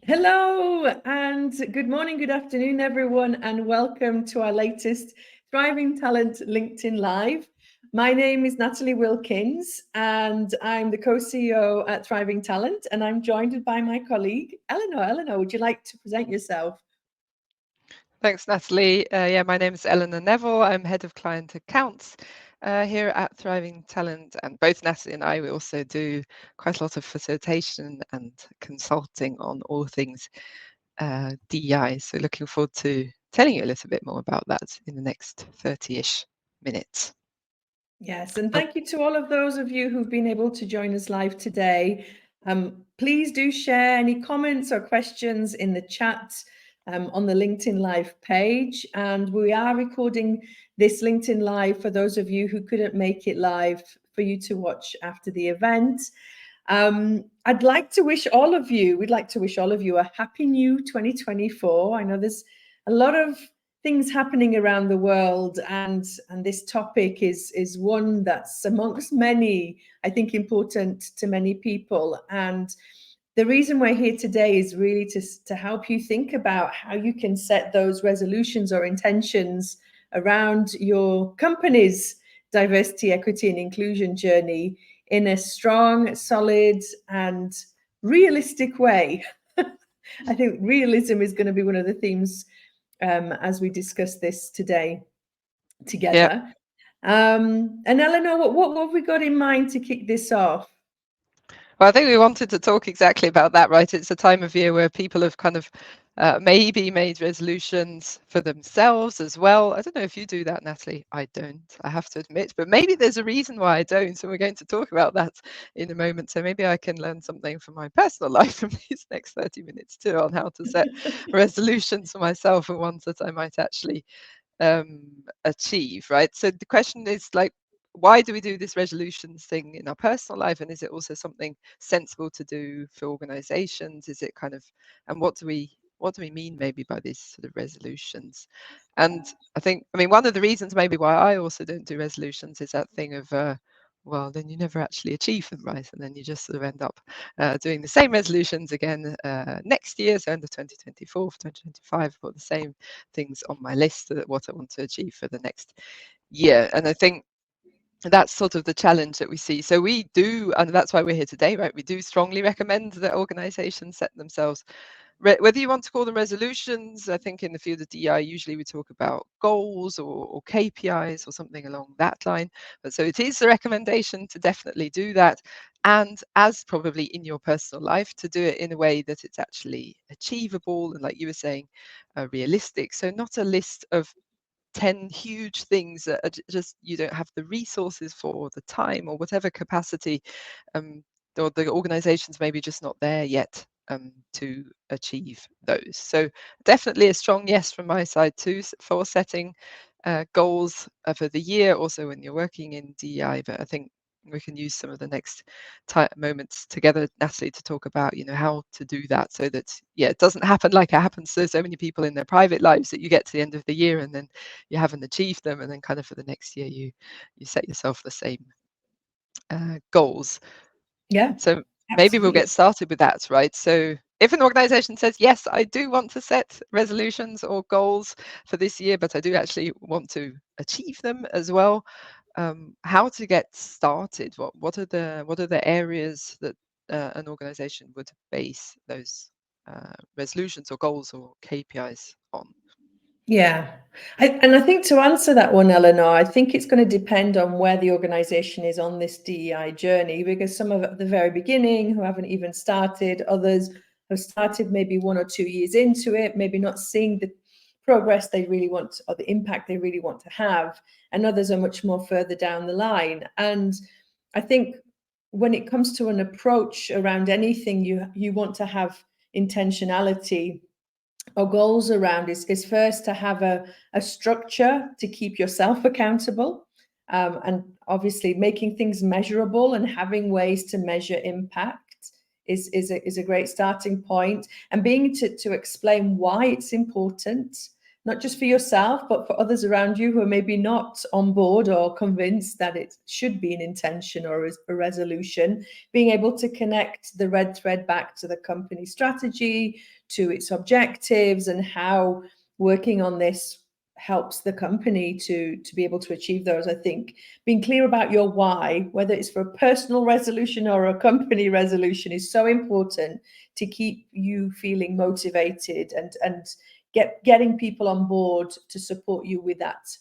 Hello and good morning, good afternoon, everyone, and welcome to our latest Thriving Talent LinkedIn Live. My name is Natalie Wilkins, and I'm the co-CEO at Thriving Talent, and I'm joined by my colleague, Eleanor. Eleanor, would you like to present yourself? Thanks, Natalie. My name is Eleanor Neville. I'm head of client accounts here at Thriving Talent, and both Natalie and I, we also do quite a lot of facilitation and consulting on all things DEI. So looking forward to telling you a little bit more about that in the next 30-ish minutes. Yes, and thank you to all of those of you who've been able to join us live today. Please do share any comments or questions in the chat on the LinkedIn Live page. And we are recording this LinkedIn Live for those of you who couldn't make it live for you to watch after the event. I'd like to wish all of you, we'd like to wish all of you a happy new 2024. I know there's a lot of things happening around the world, and this topic is one that's amongst many, I think, important to many people. And the reason we're here today is really to help you think about how you can set those resolutions or intentions around your company's diversity, equity, and inclusion journey in a strong, solid, and realistic way. I think realism is going to be one of the themes as we discuss this today together. And Eleanor, what have we got in mind to kick this off? Well, I think we wanted to talk exactly about that, right? It's a time of year where people have kind of maybe made resolutions for themselves as well. I don't know if you do that, Natalie. I don't, I have to admit, but maybe there's a reason why I don't. So we're going to talk about that in a moment. So maybe I can learn something from my personal life from these next 30 minutes too on how to set resolutions for myself and ones that I might actually achieve, right? So the question is like, why do we do this resolutions thing in our personal life, and is it also something sensible to do for organizations? Is it kind of, and what do we mean maybe by these sort of resolutions? And I mean one of the reasons maybe why I also don't do resolutions is that thing of well, then you never actually achieve them, right? And then you just sort of end up doing the same resolutions again next year, so end of 2024, 2025, I've got the same things on my list of what I want to achieve for the next year. And I think that's sort of the challenge that we see. So we do, and that's why we're here today, right? We do strongly recommend that organizations set themselves, whether you want to call them resolutions. I think in the field of DEI, usually we talk about goals or KPIs or something along that line. But so it is the recommendation to definitely do that. And as probably in your personal life, to do it in a way that it's actually achievable and, like you were saying, realistic. So not a list of 10 huge things that are just you don't have the resources for, the time or whatever capacity, or the organization's maybe just not there yet to achieve those. So definitely a strong yes from my side too for setting goals for the year, also when you're working in DEI. But I think we can use some of the next moments together, Natalie, to talk about, how to do that so that, it doesn't happen like it happens to so many people in their private lives, that you get to the end of the year and then you haven't achieved them, and then kind of for the next year you set yourself the same goals. Yeah, So maybe we'll absolutely. get started with that, right? So if an organization says, yes, I do want to set resolutions or goals for this year, but I do actually want to achieve them as well, how to get started? What are the areas that an organization would base those resolutions or goals or KPIs on? Yeah. And I think to answer that one, Eleanor, I think it's going to depend on where the organization is on this DEI journey, because some of at the very beginning who haven't even started, others have started maybe 1 or 2 years into it, maybe not seeing the progress they really want or the impact they really want to have, and others are much more further down the line. And I think when it comes to an approach around anything, you want to have intentionality or goals around is first to have a structure to keep yourself accountable, and obviously making things measurable and having ways to measure impact is a great starting point, and being to explain why it's important, not just for yourself, but for others around you who are maybe not on board or convinced that it should be an intention or a resolution, being able to connect the red thread back to the company strategy, to its objectives, and how working on this helps the company to be able to achieve those. I think being clear about your why, whether it's for a personal resolution or a company resolution, is so important to keep you feeling motivated and getting people on board to support you with that,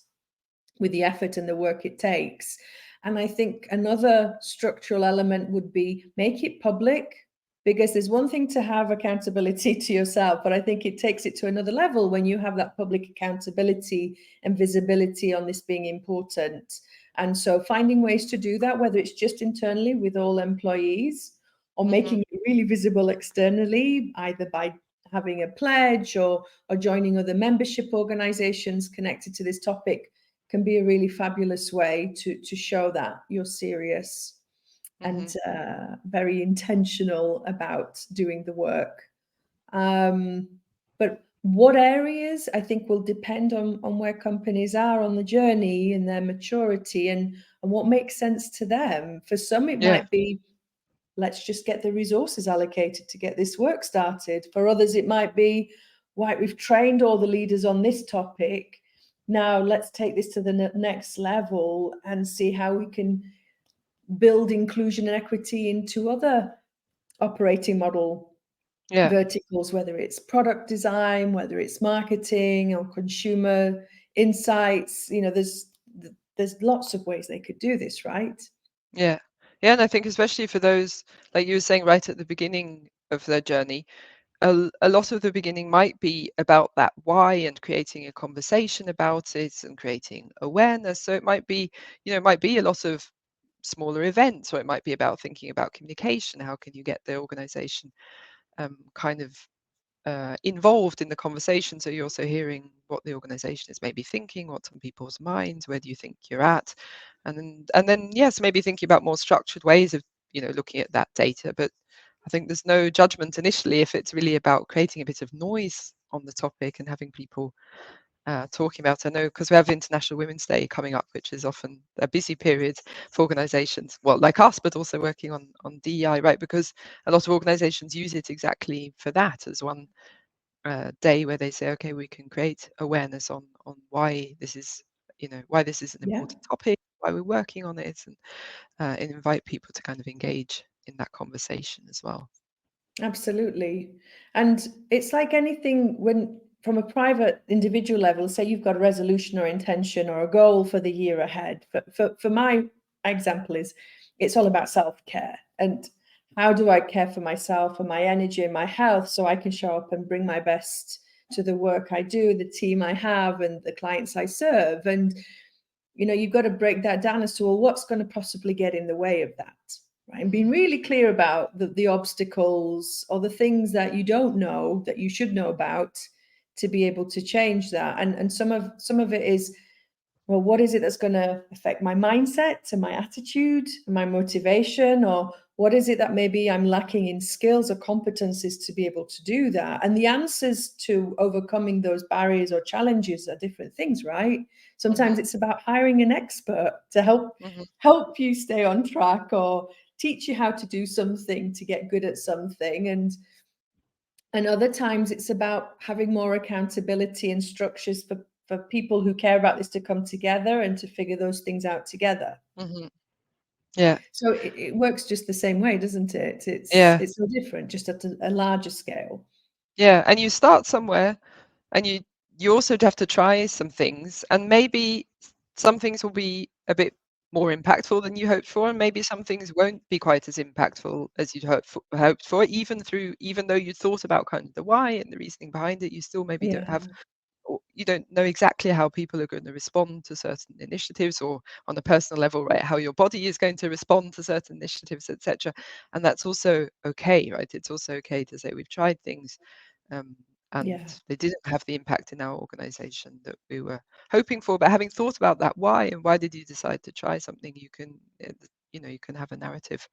with the effort and the work it takes. And I think another structural element would be make it public, because there's one thing to have accountability to yourself, but I think it takes it to another level when you have that public accountability and visibility on this being important. And so finding ways to do that, whether it's just internally with all employees or making it really visible externally, either by having a pledge or joining other membership organizations connected to this topic, can be a really fabulous way to show that you're serious and very intentional about doing the work. But what areas, I think, will depend on where companies are on the journey and their maturity and what makes sense to them. For some, it Yeah. might be, let's just get the resources allocated to get this work started. For others, it might be, right, we've trained all the leaders on this topic. Now let's take this to the next level and see how we can build inclusion and equity into other operating model verticals, whether it's product design, whether it's marketing or consumer insights. There's lots of ways they could do this, right? Yeah. Yeah. And I think especially for those, like you were saying right at the beginning of their journey, a lot of the beginning might be about that why and creating a conversation about it and creating awareness. So it might be, it might be a lot of smaller events, or it might be about thinking about communication. How can you get the organization kind of involved in the conversation, so you're also hearing what the organization is maybe thinking, what's on people's minds, where do you think you're at, and then yes, maybe thinking about more structured ways of looking at that data. But I think there's no judgment initially if it's really about creating a bit of noise on the topic and having people talking about. I know because we have International Women's Day coming up, which is often a busy period for organizations, well, like us, but also working on DEI, right? Because a lot of organizations use it exactly for that, as one day where they say, okay, we can create awareness on why this is, why this is an important topic, why we're working on it, and invite people to kind of engage in that conversation as well. Absolutely. And it's like anything, when from a private individual level, say you've got a resolution or intention or a goal for the year ahead. For my example is, it's all about self-care. And how do I care for myself and my energy and my health so I can show up and bring my best to the work I do, the team I have, and the clients I serve. And you've got to break that down as to, well, what's going to possibly get in the way of that? Right? And being really clear about the obstacles or the things that you don't know that you should know about to be able to change that. And some of it is, well, what is it that's going to affect my mindset and my attitude and my motivation? Or what is it that maybe I'm lacking in skills or competencies to be able to do that? And the answers to overcoming those barriers or challenges are different things, right? Sometimes it's about hiring an expert to help you stay on track or teach you how to do something to get good at something. And other times it's about having more accountability and structures for people who care about this to come together and to figure those things out together. Yeah. So it works just the same way, doesn't it? It's no different, just at a larger scale. Yeah. And you start somewhere, and you also have to try some things, and maybe some things will be a bit more impactful than you hoped for, and maybe some things won't be quite as impactful as you'd hoped for, even though you thought about kind of the why and the reasoning behind it. You still maybe don't have, or you don't know exactly how people are going to respond to certain initiatives, or on a personal level, right, how your body is going to respond to certain initiatives, etc. And that's also okay, right? It's also okay to say we've tried things, and they didn't have the impact in our organization that we were hoping for. But having thought about that why, and why did you decide to try something, you can you can have a narrative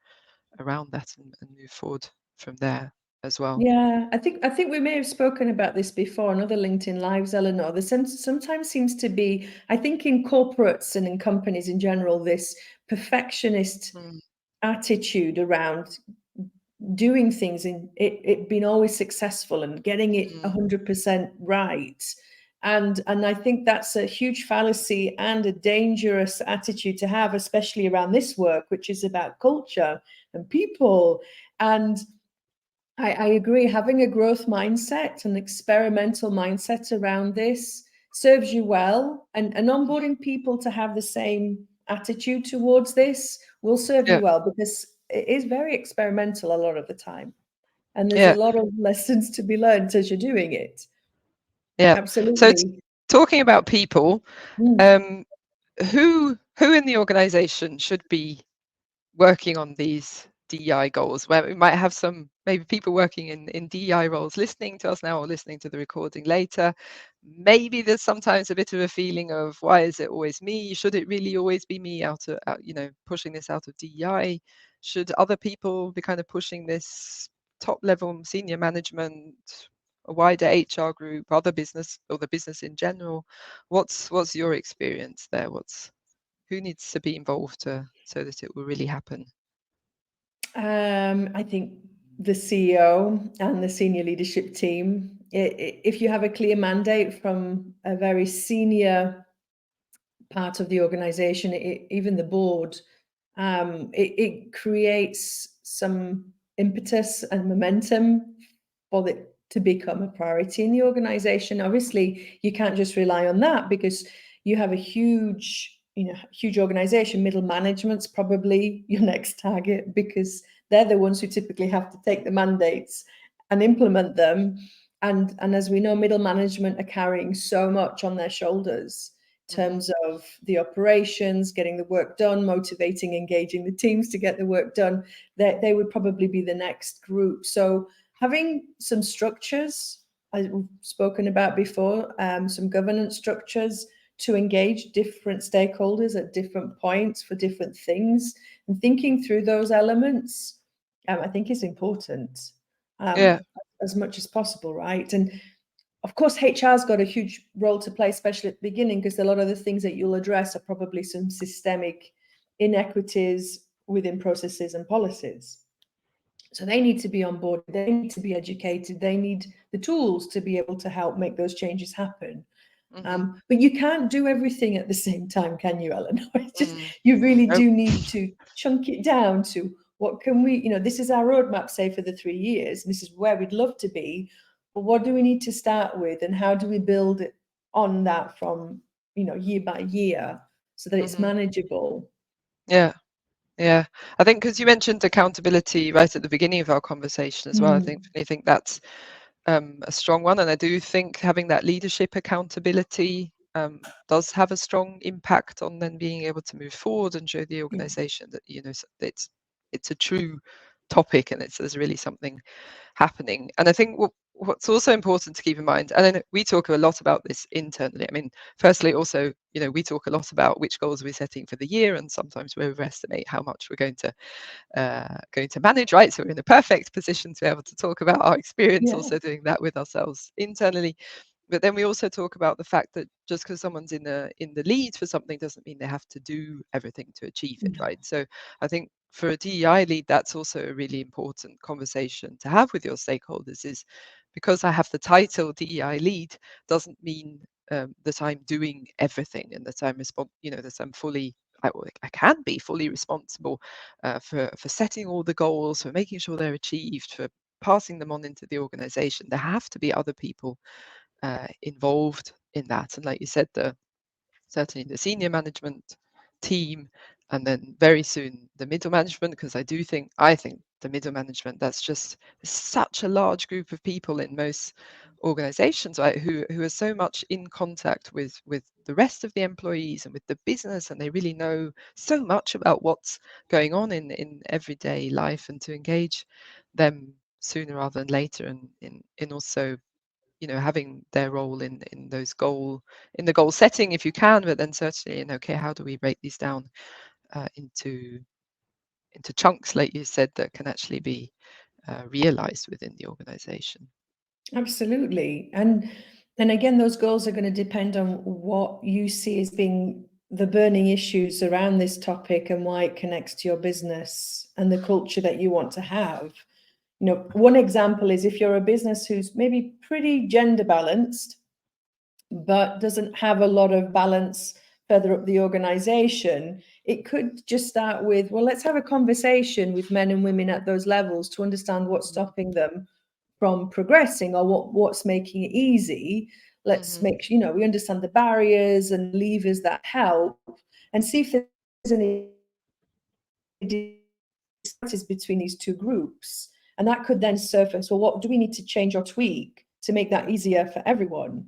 around that and move forward from there. as well. Yeah, I think we may have spoken about this before on other LinkedIn Lives, Eleanor. There sometimes seems to be, I think in corporates and in companies in general, this perfectionist Mm, attitude around doing things and it being always successful and getting it mm, 100% right. And I think that's a huge fallacy and a dangerous attitude to have, especially around this work, which is about culture and people. And I agree, having a growth mindset, an experimental mindset around this serves you well. And onboarding people to have the same attitude towards this will serve you yeah, well because it is very experimental a lot of the time. And there's a yeah, lot of lessons to be learned as you're doing it. yeah. So Absolutely. talking about people, Mm, um, who in the organization should be working on these DEI goals, where we might have some maybe people working in DEI roles listening to us now or listening to the recording later. Maybe there's sometimes a bit of a feeling of, why is it always me? Should it really always be me pushing this out of DEI? Should other people be kind of pushing this, top level senior management, a wider HR group, other business, or the business in general? What's your experience there? Who needs to be involved so that it will really happen? I think the CEO and the senior leadership team, if you have a clear mandate from a very senior part of the organization, even the board, it creates some impetus and momentum for it to become a priority in the organization. Obviously, you can't just rely on that because you have a huge organization. Middle management's probably your next target because they're the ones who typically have to take the mandates and implement them. And as we know, middle management are carrying so much on their shoulders in Hmm. terms of the operations, getting the work done, motivating, engaging the teams to get the work done. They would probably be the next group. So having some structures, as we've spoken about before, some governance structures to engage different stakeholders at different points for different things, and thinking through those elements, I think is important, Yeah. as much as possible, right? And of course, HR's got a huge role to play, especially at the beginning, because a lot of the things that you'll address are probably some systemic inequities within processes and policies. So they need to be on board, they need to be educated, they need the tools to be able to help make those changes happen. Hmm. But you can't do everything at the same time, can you, Eleanor? It's just, Mm. you really Nope. do need to chunk it down to what can we, this is our roadmap, say, for the 3 years, and this is where we'd love to be. But what do we need to start with, and how do we build it on that from, year by year so that it's Hmm. manageable? Yeah. Yeah. I think because you mentioned accountability right at the beginning of our conversation as well, Mm, I think that's a strong one. And I do think having that leadership accountability does have a strong impact on then being able to move forward and show the yeah, organization that, it's a true topic and there's really something happening. And I think what's also important to keep in mind, and then we talk a lot about this internally. I mean, firstly, also, we talk a lot about which goals we're setting for the year, and sometimes we overestimate how much we're going to manage, right? So we're in a perfect position to be able to talk about our experience, yeah, also doing that with ourselves internally. But then we also talk about the fact that just because someone's in the lead for something doesn't mean they have to do everything to achieve it, no, right? So I think for a DEI lead, that's also a really important conversation to have with your stakeholders, is because I have the title DEI lead doesn't mean that I'm doing everything and that that I'm fully, I can be fully responsible for setting all the goals, for making sure they're achieved, for passing them on into the organization. There have to be other people involved in that. And like you said, certainly the senior management team, and then very soon the middle management, because I think the middle management, that's just such a large group of people in most organizations, right, who are so much in contact with the rest of the employees and with the business, and they really know so much about what's going on in everyday life, and to engage them sooner rather than later, and in also having their role in the goal setting if you can, but then certainly in, okay, how do we break these down into chunks, like you said, that can actually be realized within the organization. Absolutely. And again, those goals are going to depend on what you see as being the burning issues around this topic and why it connects to your business and the culture that you want to have. You know, one example is if you're a business who's maybe pretty gender balanced, but doesn't have a lot of balance further up the organization, it could just start with, well, let's have a conversation with men and women at those levels to understand what's stopping them from progressing, or what's making it easy. Let's make sure, you know, we understand the barriers and levers that help, and see if there's any disparities between these two groups. And that could then surface, well, what do we need to change or tweak to make that easier for everyone?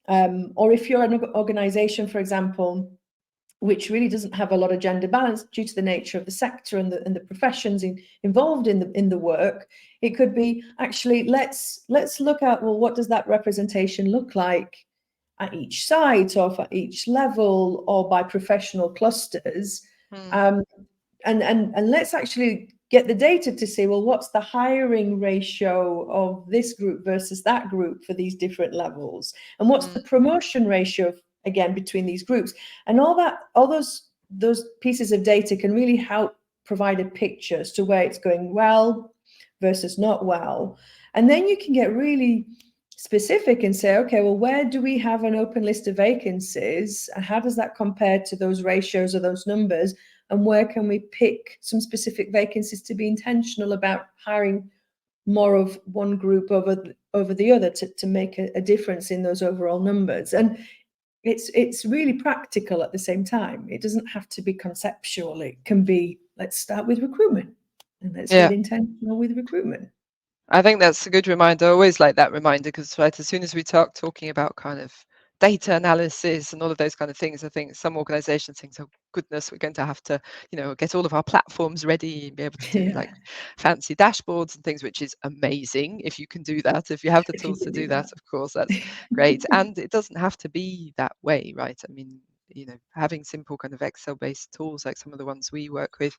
Or if you're an organization, for example, which really doesn't have a lot of gender balance due to the nature of the sector and the professions involved in the work, it could be, actually, let's look at, well, what does that representation look like at each site or for each level or by professional clusters? And let's actually get the data to say, well, what's the hiring ratio of this group versus that group for these different levels? And what's the promotion ratio, again, between these groups? And all those pieces of data can really help provide a picture as to where it's going well versus not well. And then you can get really specific and say, okay, well, where do we have an open list of vacancies? And how does that compare to those ratios or those numbers? And where can we pick some specific vacancies to be intentional about hiring more of one group over the other to make a difference in those overall numbers? And it's really practical at the same time. It doesn't have to be conceptual. It can be, let's start with recruitment and let's get intentional with recruitment. I think that's a good reminder. I always like that reminder, because right, as soon as we start talking about kind of data analysis and all of those kind of things, I think some organizations think, oh goodness, we're going to have to, you know, get all of our platforms ready and be able to do like fancy dashboards and things, which is amazing if you can do that. If you have the tools to do that, of course, that's great. And it doesn't have to be that way, right? I mean, you know, having simple kind of Excel-based tools like some of the ones we work with,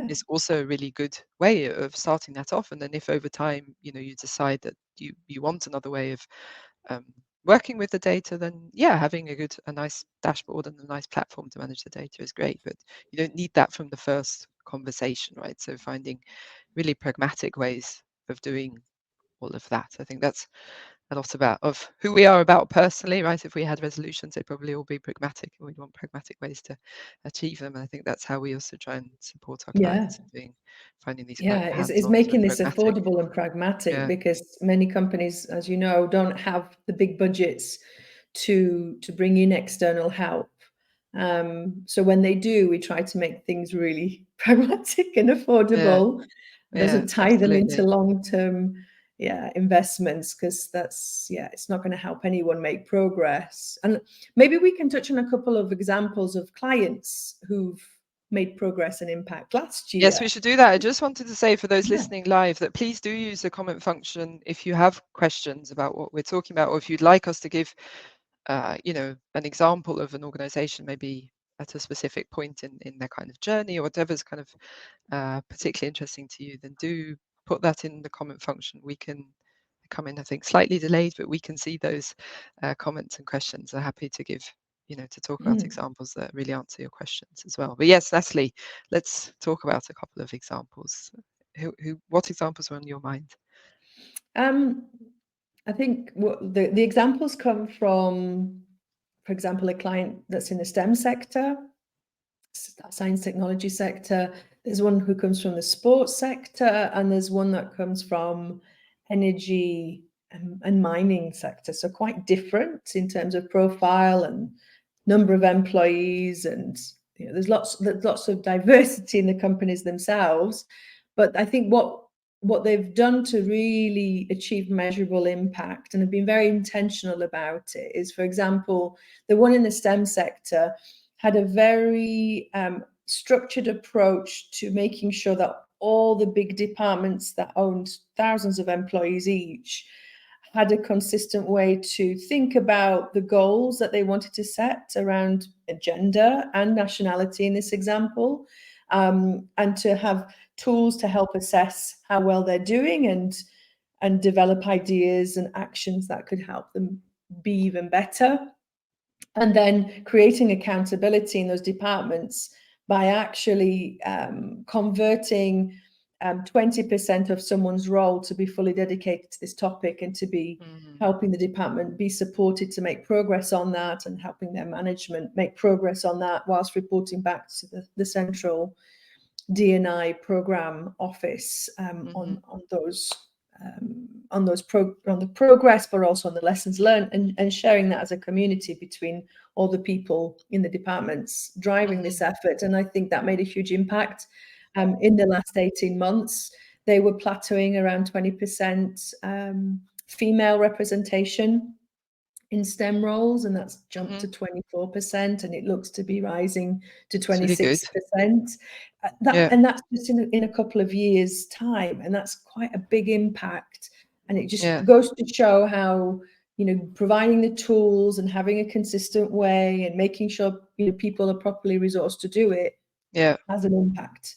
is also a really good way of starting that off. And then if over time, you know, you decide that you want another way of working with the data, then having a nice dashboard and a nice platform to manage the data is great. But you don't need that from the first conversation, right? So finding really pragmatic ways of doing all of that. I think that's a lot of who we are about personally, right? If we had resolutions, they'd probably all be pragmatic, and we'd want pragmatic ways to achieve them. And I think that's how we also try and support our clients in finding these kind of is hands-on making and this pragmatic. affordable and pragmatic, because many companies, as you know, don't have the big budgets to bring in external help. So when they do, we try to make things really pragmatic and affordable. It doesn't tie them into long-term investments, because that's it's not going to help anyone make progress. And maybe we can touch on a couple of examples of clients who've made progress and impact last year. Yes, we should do that. I just wanted to say for those listening live that please do use the comment function if you have questions about what we're talking about, or if you'd like us to give you know, an example of an organization maybe at a specific point in their kind of journey, or whatever's kind of particularly interesting to you, then do put that in the comment function. We can come in, I think, slightly delayed, but we can see those comments and questions. I'm happy to give, you know, to talk about examples that really answer your questions as well. But yes, Natalie, let's talk about a couple of examples. What examples were on your mind? I think the examples come from, for example, a client that's in the STEM sector, science technology sector. There's one who comes from the sports sector, and there's one that comes from energy and mining sector. So quite different in terms of profile and number of employees, and you know, there's lots of diversity in the companies themselves. But I think what they've done to really achieve measurable impact and have been very intentional about it is, for example, the one in the STEM sector had a very structured approach to making sure that all the big departments that owned thousands of employees each had a consistent way to think about the goals that they wanted to set around gender and nationality in this example, and to have tools to help assess how well they're doing and develop ideas and actions that could help them be even better. And then creating accountability in those departments by actually converting 20% of someone's role to be fully dedicated to this topic and to be helping the department be supported to make progress on that, and helping their management make progress on that whilst reporting back to the central DEI program office on the progress, but also on the lessons learned, and sharing that as a community between all the people in the departments driving this effort. And I think that made a huge impact. In the last 18 months, they were plateauing around 20% female representation in STEM roles, and that's jumped to 24%, and it looks to be rising to 26%. And that's just in a couple of years' time, and that's quite a big impact. And it just goes to show how, you know, providing the tools and having a consistent way and making sure, you know, people are properly resourced to do it has an impact.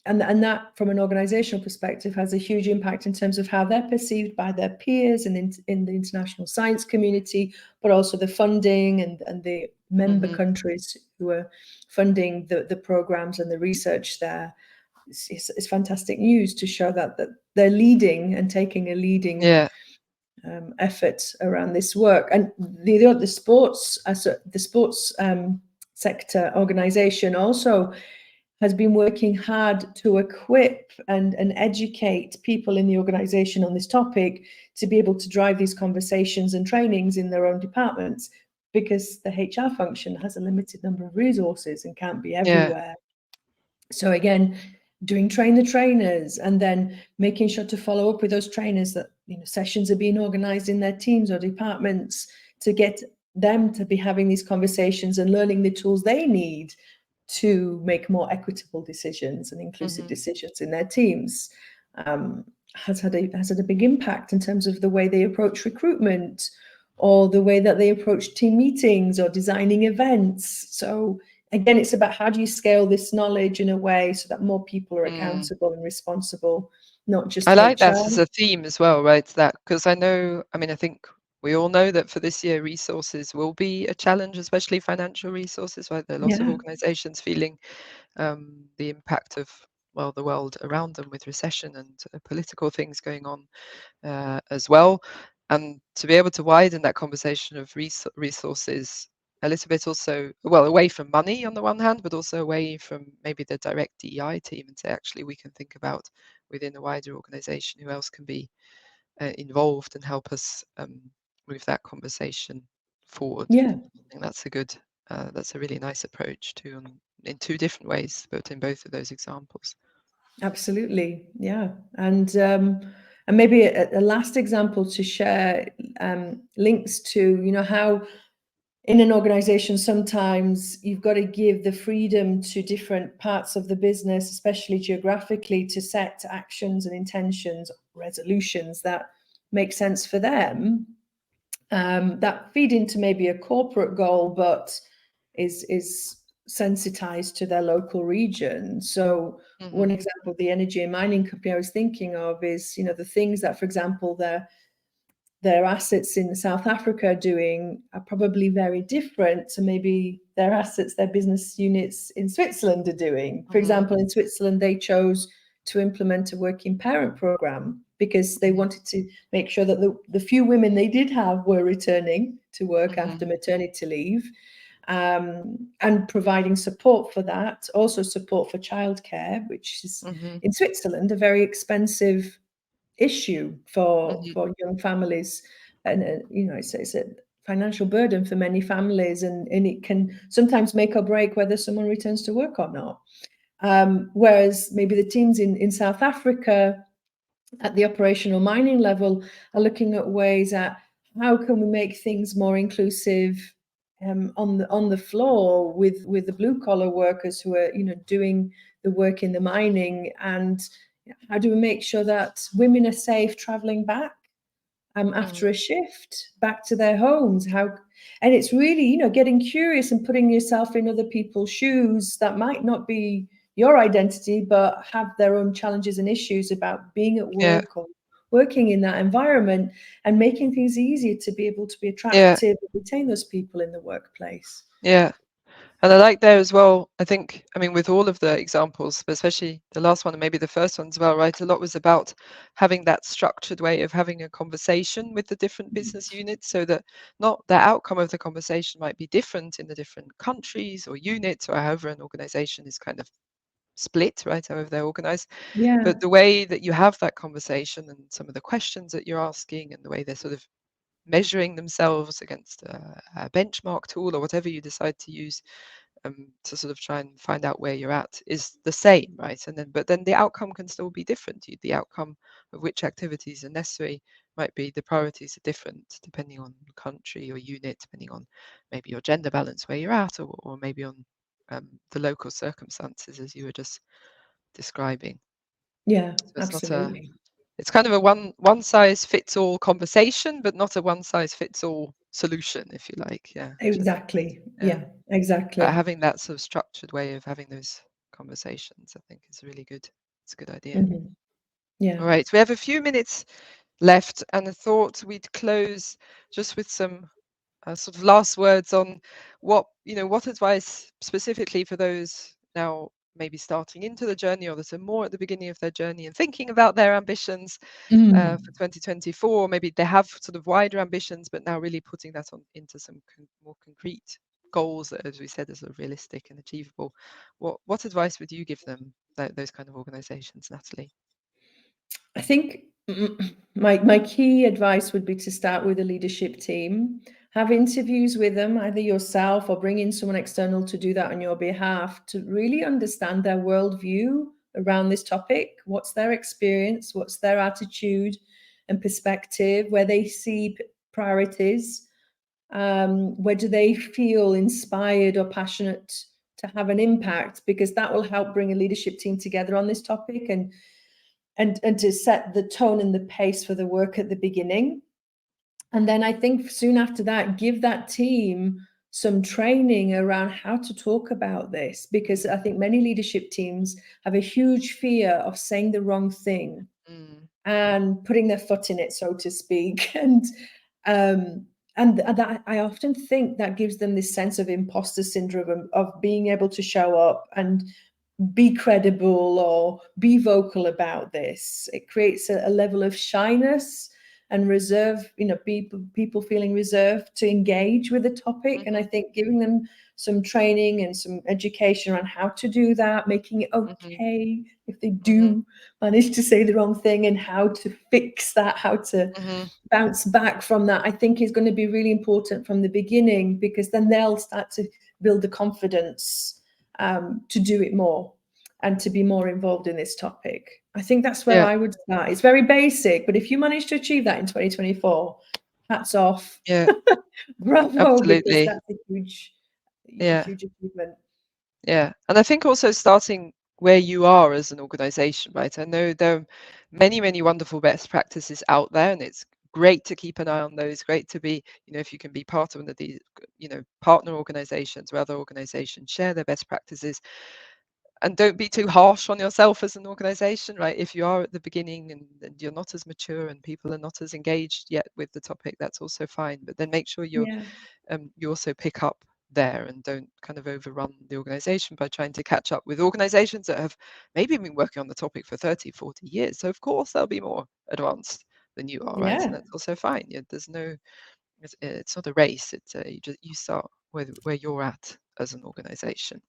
And that, from an organizational perspective, has a huge impact in terms of how they're perceived by their peers and in the international science community, but also the funding and the member countries who are funding the programs and the research there. It's fantastic news to show that they're leading and taking a leading effort around this work. And the sports sector organization also has been working hard to equip and educate people in the organization on this topic to be able to drive these conversations and trainings in their own departments, because the HR function has a limited number of resources and can't be everywhere. So again, doing train the trainers, and then making sure to follow up with those trainers that, you know, sessions are being organized in their teams or departments to get them to be having these conversations and learning the tools they need to make more equitable decisions and inclusive decisions in their teams, has had a big impact in terms of the way they approach recruitment, or the way that they approach team meetings or designing events. So again, it's about how do you scale this knowledge in a way so that more people are accountable and responsible, not just I like HR. that as a theme as well, right? That, because I think we all know that for this year, resources will be a challenge, especially financial resources, right? There are lots of organizations feeling the impact of, well, the world around them with recession and political things going on as well. And to be able to widen that conversation of resources a little bit also, well, away from money on the one hand, but also away from maybe the direct DEI team, and say, actually, we can think about within a wider organization who else can be involved and help us move that conversation forward. I think that's that's a really nice approach too, in two different ways, but in both of those examples. Absolutely, yeah. And maybe a last example to share links to, you know, how in an organization sometimes you've got to give the freedom to different parts of the business, especially geographically, to set actions and intentions, resolutions that make sense for them, that feed into maybe a corporate goal, but is sensitized to their local region. So one example, the energy and mining company I was thinking of is, you know, the things that, for example, their assets in South Africa are doing are probably very different to maybe their assets, their business units in Switzerland are doing. For example, in Switzerland, they chose to implement a working parent program because they wanted to make sure that the few women they did have were returning to work after maternity leave, and providing support for that, also support for childcare, which is in Switzerland a very expensive issue for young families, and you know, it's a financial burden for many families, and it can sometimes make or break whether someone returns to work or not. Whereas maybe the teams in South Africa at the operational mining level are looking at ways at how can we make things more inclusive on the floor with the blue collar workers who are, you know, doing the work in the mining, and how do we make sure that women are safe traveling back after a shift back to their homes? How And it's really, you know, getting curious and putting yourself in other people's shoes that might not be your identity, but have their own challenges and issues about being at Yeah. work or working in that environment, and making things easier to be able to be Yeah. attractive and retain those people in the workplace. Yeah. And I like there as well, I think, I mean, with all of the examples, but especially the last one and maybe the first one as well, right? A lot was about having that structured way of having a conversation with the different business units, so that not the outcome of the conversation might be different in the different countries or units, or however an organization is kind of split, right? However they're organized. Yeah, But the way that you have that conversation and some of the questions that you're asking and the way they're sort of measuring themselves against a benchmark tool or whatever you decide to use, to sort of try and find out where you're at, is the same, right? And then, but then the outcome can still be different. The outcome of which activities are necessary might be, the priorities are different depending on country or unit, depending on maybe your gender balance where you're at, or maybe on the local circumstances as you were just describing. yeah, So it's not a, absolutely. it's kind of a one size fits all conversation, but not a one size fits all solution, if you like. Yeah, which I think, Exactly. yeah, Yeah, exactly. having that sort of structured way of having those conversations, I think, is really good. It's a good idea. Hmm. Yeah. All right, we have a few minutes left, and I thought we'd close just with some sort of last words on what advice specifically for those now maybe starting into the journey, or that are more at the beginning of their journey and thinking about their ambitions Mm. for 2024. Maybe they have sort of wider ambitions, but now really putting that on into some more concrete goals that, as we said, are sort of realistic and achievable. What advice would you give them, those kind of organizations, Natalie? I think my key advice would be to start with a leadership team, have interviews with them, either yourself or bring in someone external to do that on your behalf, to really understand their worldview around this topic. What's their experience? What's their attitude and perspective? Where they see priorities? Where do they feel inspired or passionate to have an impact? Because that will help bring a leadership team together on this topic, and to set the tone and the pace for the work at the beginning. And then I think soon after that, give that team some training around how to talk about this, because I think many leadership teams have a huge fear of saying the wrong thing Mm, and putting their foot in it, so to speak. Um, and that, I often think that gives them this sense of imposter syndrome of being able to show up and be credible or be vocal about this. It creates a level of shyness and reserve, people feeling reserved to engage with the topic. And I mhm, think giving them some training and some education around how to do that, making it mhm, okay if they mhm, do manage to say the wrong thing, and how to fix that, how to mhm. bounce back from that, I think is going to be really important from the beginning, because then they'll start to build the confidence to do it more and to be more involved in this topic. I think that's where Yeah, I would start. It's very basic, but if you manage to achieve that in 2024, hats off, yeah, bravo, because absolutely. that's a Yeah. huge achievement. Yeah, and I think also starting where you are as an organization, right? I know there are many, many wonderful best practices out there, and it's great to keep an eye on those. Great to be, if you can be part of one of these, partner organizations where other organizations share their best practices. And don't be too harsh on yourself as an organization, right? If you are at the beginning and you're not as mature and people are not as engaged yet with the topic, that's also fine. But then make sure Yeah, you also pick up there, and don't kind of overrun the organization by trying to catch up with organizations that have maybe been working on the topic for 30, 40 years. So of course they'll be more advanced than you are, right? And yeah, that's also fine. There's no, it's not a race. It's you start where you're at as an organization.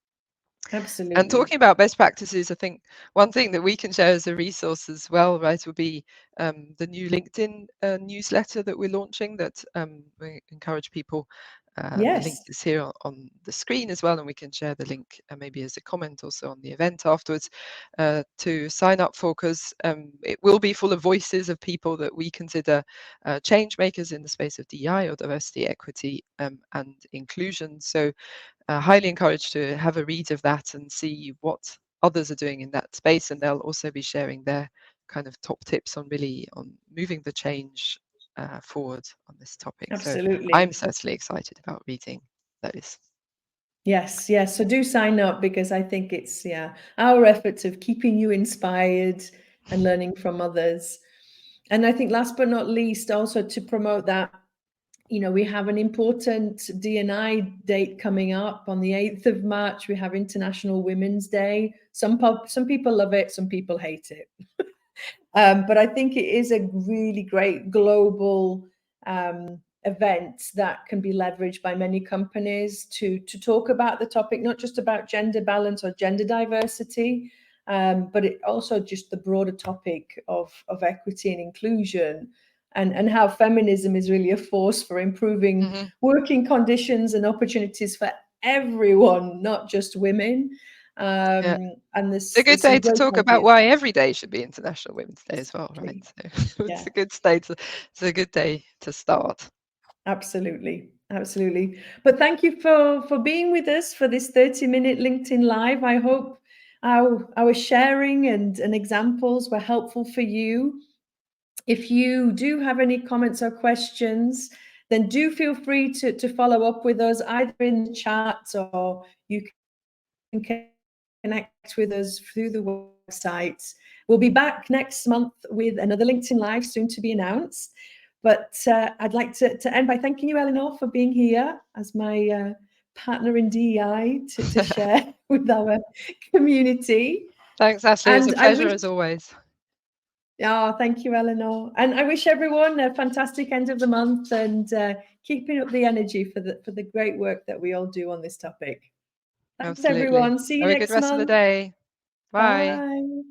And absolutely. talking about best practices, I think one thing that we can share as a resource as well, right, would be the new LinkedIn newsletter that we're launching, that we encourage people. The link Yes. is here on the screen as well, and we can share the link maybe as a comment also on the event afterwards, to sign up for, because it will be full of voices of people that we consider change makers in the space of DEI, or diversity, equity, and inclusion. So highly encouraged to have a read of that and see what others are doing in that space, and they'll also be sharing their kind of top tips on really on moving the change forward on this topic. Absolutely. So I'm certainly excited about reading those. Yes, yes. So do sign up, because I think it's our efforts of keeping you inspired and learning from others. And I think last but not least, also to promote that, we have an important D&I date coming up on the 8th of March. We have International Women's Day. Some people love it, some people hate it. But I think it is a really great global event that can be leveraged by many companies to talk about the topic, not just about gender balance or gender diversity, but it also just the broader topic of equity and inclusion, and how feminism is really a force for improving working conditions and opportunities for everyone, not just women. And it's a good day to talk about why every day should be International Women's Day as well, right? So it's a good day it's a good day to start. Absolutely. Absolutely. But thank you for being with us for this 30-minute LinkedIn Live. I hope our sharing and examples were helpful for you. If you do have any comments or questions, then do feel free to follow up with us either in the chat, or you can connect with us through the website. We'll be back next month with another LinkedIn Live, soon to be announced. But I'd like to end by thanking you, Eleanor, for being here as my partner in DEI to share with our community. Thanks, Ashley. It's a pleasure as always. Oh, thank you, Eleanor. And I wish everyone a fantastic end of the month, and keeping up the energy for the great work that we all do on this topic. Thanks, Absolutely. everyone. See you Have next a good rest month. of the day. Bye. Bye.